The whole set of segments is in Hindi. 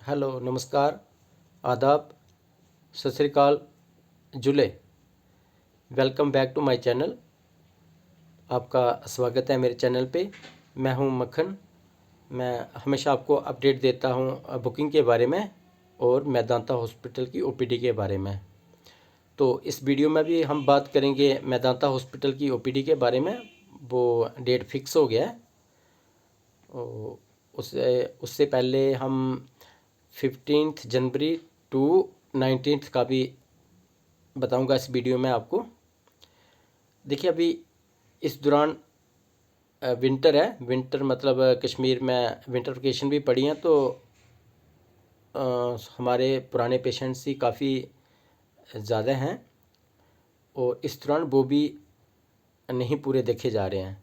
हेलो, नमस्कार, आदाब, सत Sri Akal, Julley. Welcome back to my channel. आपका स्वागत है मेरे चैनल पे। मैं हूं मक्खन। मैं हमेशा आपको अपडेट देता हूं बुकिंग के बारे में और मेदांता हॉस्पिटल की ओपीडी के बारे में। तो इस वीडियो में भी हम बात करेंगे मेदांता हॉस्पिटल की ओपीडी के बारे में। वो डेट फिक्स हो गया है। और उससे पहले हम 15 जनवरी टू 19 का भी बताऊंगा इस वीडियो में आपको। देखिए, अभी इस दौरान विंटर है। विंटर मतलब कश्मीर में विंटर वेकेशन भी पड़ी हैं, तो हमारे पुराने पेशेंट्स ही काफ़ी ज़्यादा हैं और इस दौरान वो भी नहीं पूरे देखे जा रहे हैं।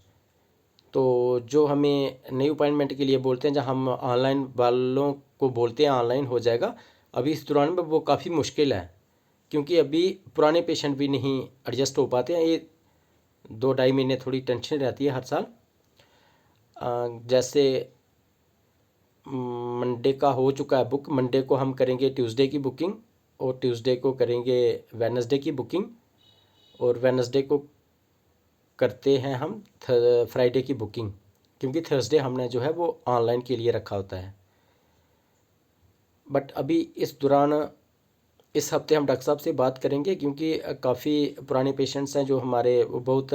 तो जो हमें नई अपॉइंटमेंट के लिए बोलते हैं, जहाँ हम ऑनलाइन वालों को बोलते हैं ऑनलाइन हो जाएगा, अभी इस दौरान में वो काफ़ी मुश्किल है, क्योंकि अभी पुराने पेशेंट भी नहीं एडजस्ट हो पाते हैं। ये 2-2.5 महीने थोड़ी टेंशन रहती है हर साल। जैसे मंडे का हो चुका है बुक, मंडे को हम करेंगे ट्यूसडे की बुकिंग और ट्यूसडे को करेंगे वेडनेसडे की बुकिंग और वेडनेसडे को करते हैं हम फ्राइडे की बुकिंग, क्योंकि थर्सडे हमने जो है वो ऑनलाइन के लिए रखा होता है। बट अभी इस दौरान इस हफ्ते हम डॉक्टर साहब से बात करेंगे, क्योंकि काफ़ी पुराने पेशेंट्स हैं जो हमारे, वो बहुत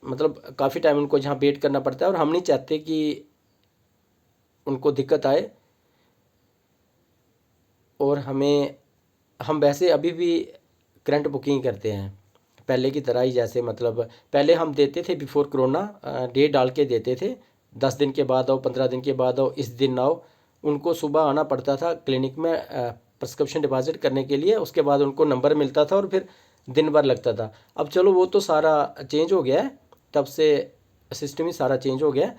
मतलब काफ़ी टाइम उनको जहाँ वेट करना पड़ता है और हम नहीं चाहते कि उनको दिक्कत आए। और हम वैसे अभी भी करंट बुकिंग करते हैं पहले की तरह ही। जैसे मतलब पहले हम देते थे बिफोर कोरोना, डेट डाल के देते थे, 10 दिन के बाद आओ, 15 दिन के बाद आओ, इस दिन आओ। उनको सुबह आना पड़ता था क्लिनिक में प्रिस्क्रिप्शन डिपॉजिट करने के लिए। उसके बाद उनको नंबर मिलता था और फिर दिन भर लगता था। अब चलो वो तो सारा चेंज हो गया है, तब से सिस्टम ही सारा चेंज हो गया है।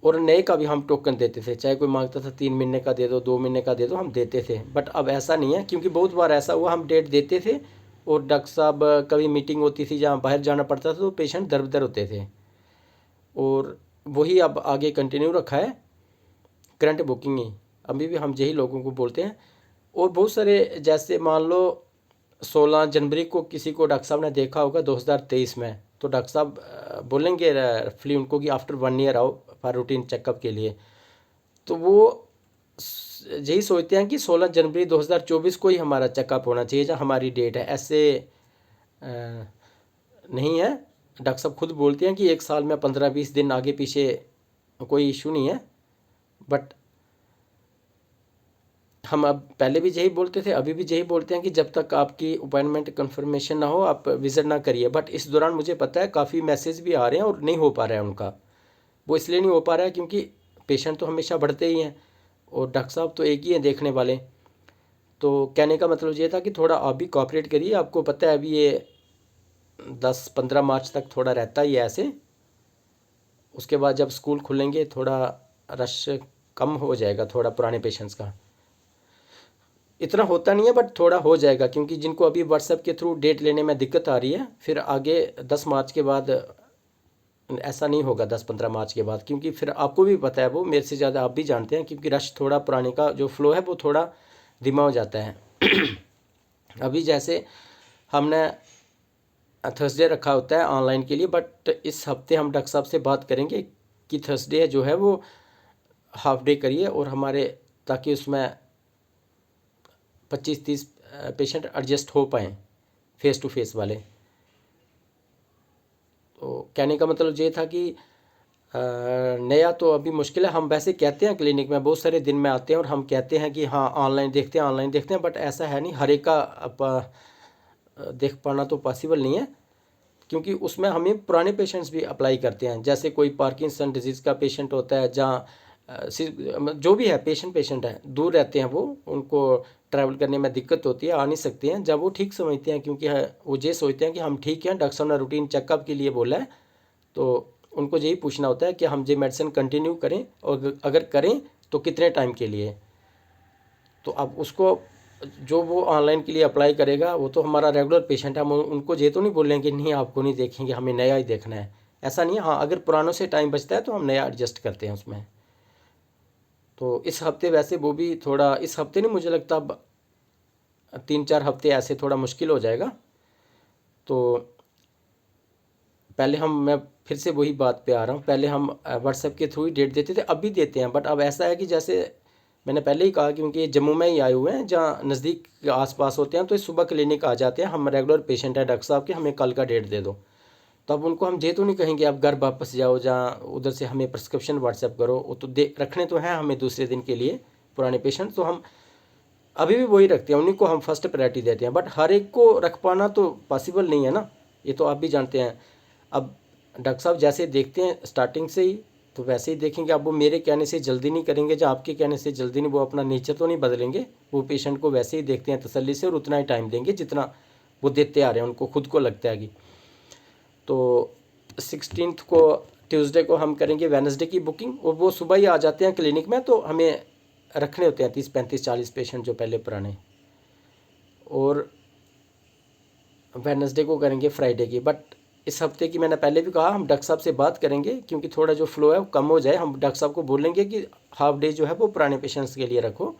और नए का भी हम टोकन देते थे, चाहे कोई मांगता था 3 महीने का दे दो, 2 महीने का दे दो, हम देते थे। बट अब ऐसा नहीं है, क्योंकि बहुत बार ऐसा हुआ हम डेट देते थे और डॉक्टर साहब कभी मीटिंग होती थी जहाँ बाहर जाना पड़ता था, तो पेशेंट दर बदर होते थे। और वही अब आगे कंटिन्यू रखा है, करंट बुकिंग ही अभी भी हम यही लोगों को बोलते हैं। और बहुत सारे, जैसे मान लो 16 जनवरी को किसी को डॉक्टर साहब ने देखा होगा 2023 में, तो डॉक्टर साहब बोलेंगे रफली उनको कि आफ्टर 1 ईयर आओ फॉर रूटीन चेकअप के लिए। तो वो यही सोचते हैं कि 16 जनवरी 2024 को ही हमारा चेकअप होना चाहिए, जहाँ हमारी डेट है। ऐसे नहीं है। डॉक्टर साहब खुद बोलते हैं कि एक साल में 15-20 दिन आगे पीछे कोई इशू नहीं है। बट हम अब पहले भी यही बोलते थे, अभी भी यही बोलते हैं कि जब तक आपकी अपॉइंटमेंट कंफर्मेशन ना हो आप विज़िट ना करिए। बट इस दौरान मुझे पता है काफ़ी मैसेज भी आ रहे हैं और नहीं हो पा रहा है उनका। वो इसलिए नहीं हो पा रहा है क्योंकि पेशेंट तो हमेशा बढ़ते ही हैं और डॉक्टर साहब तो एक ही हैं देखने वाले। तो कहने का मतलब ये था कि थोड़ा आप भी कोऑपरेट करिए। आपको पता है अभी ये 10-15 मार्च तक थोड़ा रहता ही है ऐसे। उसके बाद जब स्कूल खुलेंगे थोड़ा रश कम हो जाएगा, थोड़ा पुराने पेशेंट्स का। इतना होता नहीं है बट थोड़ा हो जाएगा, क्योंकि जिनको अभी व्हाट्सएप के थ्रू डेट लेने में दिक्कत आ रही है, फिर आगे 10 मार्च के बाद ऐसा नहीं होगा। 10-15 मार्च के बाद, क्योंकि फिर आपको भी पता है, वो मेरे से ज़्यादा आप भी जानते हैं, क्योंकि रश थोड़ा पुराने का जो फ्लो है वो थोड़ा धीमा हो जाता है। अभी जैसे हमने थर्सडे रखा होता है ऑनलाइन के लिए, बट इस हफ्ते हम डॉक्टर साहब से बात करेंगे कि थर्सडे जो है वो हाफ डे करिए और हमारे, ताकि उसमें 25-30 पेशेंट एडजस्ट हो पाएँ फेस टू फेस वाले। तो कहने का मतलब ये था कि नया तो अभी मुश्किल है। हम वैसे कहते हैं क्लिनिक में बहुत सारे दिन में आते हैं और हम कहते हैं कि हाँ ऑनलाइन देखते हैं, ऑनलाइन देखते हैं, बट ऐसा है नहीं। हर एक का देख पाना तो पॉसिबल नहीं है, क्योंकि उसमें हमें पुराने पेशेंट्स भी अप्लाई करते हैं। जैसे कोई पार्किंसन डिजीज़ का पेशेंट होता है, जहाँ जो भी है पेशेंट है, दूर रहते हैं वो, उनको ट्रैवल करने में दिक्कत होती है, आ नहीं सकते हैं। जब वो ठीक समझते हैं, क्योंकि वो ये सोचते हैं कि हम ठीक हैं, डॉक्टर साहब ने रूटीन चेकअप के लिए बोला है, तो उनको यही पूछना होता है कि हम ये मेडिसिन कंटिन्यू करें और अगर करें तो कितने टाइम के लिए। तो अब उसको, जो वो ऑनलाइन के लिए अप्लाई करेगा वो तो हमारा रेगुलर पेशेंट है, हम उनको ये तो नहीं बोलेंगे नहीं आपको नहीं देखेंगे, हमें नया ही देखना है। ऐसा नहीं है। हाँ, अगर पुरानों से टाइम बचता है तो हम नया एडजस्ट करते हैं उसमें। तो इस हफ्ते वैसे वो भी थोड़ा, इस हफ्ते नहीं, मुझे लगता अब 3-4 हफ्ते ऐसे थोड़ा मुश्किल हो जाएगा। तो पहले मैं फिर से वही बात पे आ रहा हूँ, पहले हम व्हाट्सएप के थ्रू ही डेट देते थे, अब भी देते हैं, बट अब ऐसा है कि जैसे मैंने पहले ही कहा, क्योंकि ये जम्मू में ही आए हुए हैं, जहाँ नज़दीक के आसपास होते हैं, तो ये सुबह क्लिनिक आ जाते हैं, हम रेगुलर पेशेंट हैं डॉक्टर साहब के, हमें कल का डेट दे दो। तो अब उनको हम ये तो नहीं कहेंगे आप घर वापस जाओ, जहाँ उधर से हमें प्रिस्क्रिप्शन व्हाट्सएप करो, वो तो दे रखने तो हैं हमें दूसरे दिन के लिए पुराने पेशेंट, तो हम अभी भी वही रखते हैं, उन्हीं को हम फर्स्ट प्रायोरिटी देते हैं, बट हर एक को रख पाना तो पॉसिबल नहीं है ना, ये तो आप भी जानते हैं। अब डॉक्टर साहब जैसे देखते हैं स्टार्टिंग से ही, तो वैसे ही देखेंगे। अब वो मेरे कहने से जल्दी नहीं करेंगे, जो आपके कहने से जल्दी नहीं, वो अपना नेचर तो नहीं बदलेंगे, वो पेशेंट को वैसे ही देखते हैं तसल्ली से, और उतना ही टाइम देंगे जितना वो देते आ रहे हैं, उनको खुद को लगता है कि। तो 16 को ट्यूसडे को हम करेंगे वेडनेसडे की बुकिंग, और वो सुबह ही आ जाते हैं क्लिनिक में, तो हमें रखने होते हैं 30-35-40 पेशेंट जो पहले पुराने, और वेडनेसडे को करेंगे फ्राइडे की। बट इस हफ्ते की मैंने पहले भी कहा, हम डॉक्टर साहब से बात करेंगे, क्योंकि थोड़ा जो फ्लो है वो कम हो जाए, हम डॉक्टर साहब को बोलेंगे कि हाफ डे जो है वो पुराने पेशेंट्स के लिए रखो।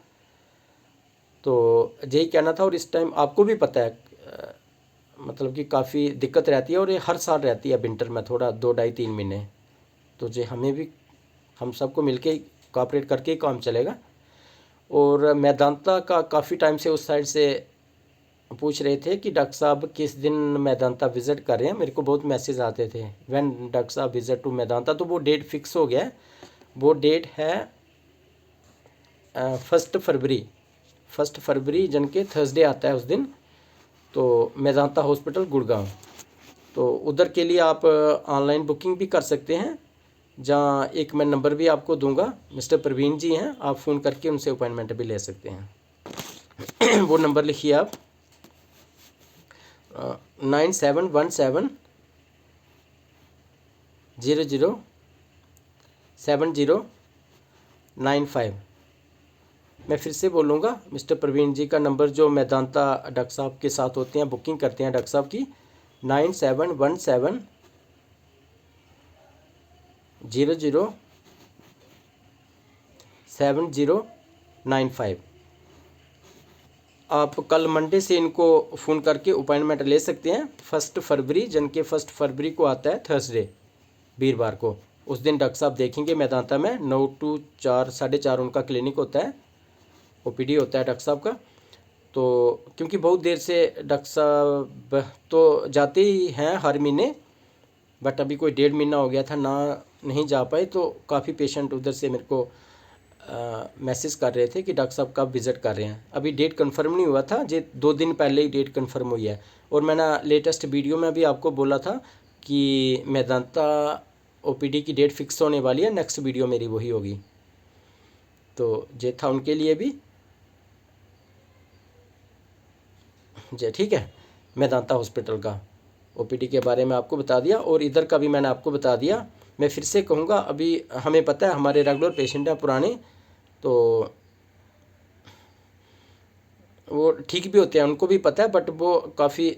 तो यही कहना था, और इस टाइम आपको भी पता है मतलब कि काफ़ी दिक्कत रहती है, और ये हर साल रहती है विंटर में, थोड़ा 2-2.5-3 महीने, तो जो हमें भी, हम सबको मिलके कोऑपरेट करके ही काम चलेगा। और मेदांता का काफ़ी टाइम से उस साइड से पूछ रहे थे कि डॉक्टर साहब किस दिन मेदांता विज़िट कर रहे हैं, मेरे को बहुत मैसेज आते थे, व्हेन डॉक्टर साहब विज़िट टू मेदांता। तो वो डेट फिक्स हो गया है, वो डेट है 1 फरवरी जन के थर्सडे आता है उस दिन, तो मेदांता हॉस्पिटल गुड़गांव। तो उधर के लिए आप ऑनलाइन बुकिंग भी कर सकते हैं, जहाँ एक मैं नंबर भी आपको दूंगा, मिस्टर प्रवीण जी हैं, आप फ़ोन करके उनसे अपॉइंटमेंट भी ले सकते हैं। वो नंबर लिखिए आप, 9717007095। मैं फिर से बोलूँगा, मिस्टर प्रवीण जी का नंबर, जो मेदांता डॉक्टर साहब के साथ होते हैं, बुकिंग करते हैं डॉक्टर साहब की, 9717007095। आप कल मंडे से इनको फ़ोन करके अपॉइंटमेंट ले सकते हैं। 1 फरवरी जन के 1 फरवरी को आता है थर्सडे, वीरवार को, उस दिन डॉक्टर साहब देखेंगे मेदांता में, 9 to 4, 4:30 उनका क्लिनिक होता है, ओपीडी होता है डॉक्टर साहब का। तो क्योंकि बहुत देर से डॉक्टर साहब तो जाते ही हैं हर महीने, बट अभी कोई 1.5 महीना हो गया था ना, नहीं जा पाए, तो काफ़ी पेशेंट उधर से मेरे को मैसेज कर रहे थे कि डॉक्टर साहब कब विज़िट कर रहे हैं। अभी डेट कंफर्म नहीं हुआ था, जे 2 दिन पहले ही डेट कंफर्म हुई है। और मैंने लेटेस्ट वीडियो में भी आपको बोला था कि मेदांता ओपीडी की डेट फिक्स होने वाली है, नेक्स्ट वीडियो मेरी वही होगी। तो ये था उनके लिए भी जी, ठीक है। मेदांता हॉस्पिटल का ओपीडी के बारे में आपको बता दिया, और इधर का भी मैंने आपको बता दिया। मैं फिर से कहूँगा, अभी हमें पता है हमारे रेगुलर पेशेंट हैं पुराने, तो वो ठीक भी होते हैं, उनको भी पता है, बट वो काफ़ी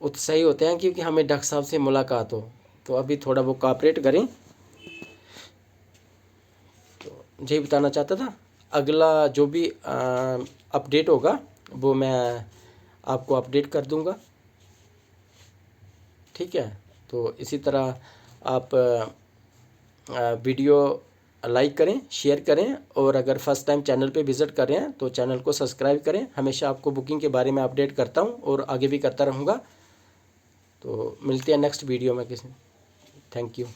उत्साही होते हैं, क्योंकि हमें डॉक्टर साहब से मुलाकात हो, तो अभी थोड़ा वो कोऑपरेट करें। तो यही बताना चाहता था। अगला जो भी अपडेट होगा वो मैं आपको अपडेट कर दूंगा, ठीक है। तो इसी तरह आप वीडियो लाइक करें, शेयर करें, और अगर फर्स्ट टाइम चैनल पे विज़िट कर रहे हैं तो चैनल को सब्सक्राइब करें। हमेशा आपको बुकिंग के बारे में अपडेट करता हूं, और आगे भी करता रहूँगा। तो मिलते हैं नेक्स्ट वीडियो में किसी। Thank you.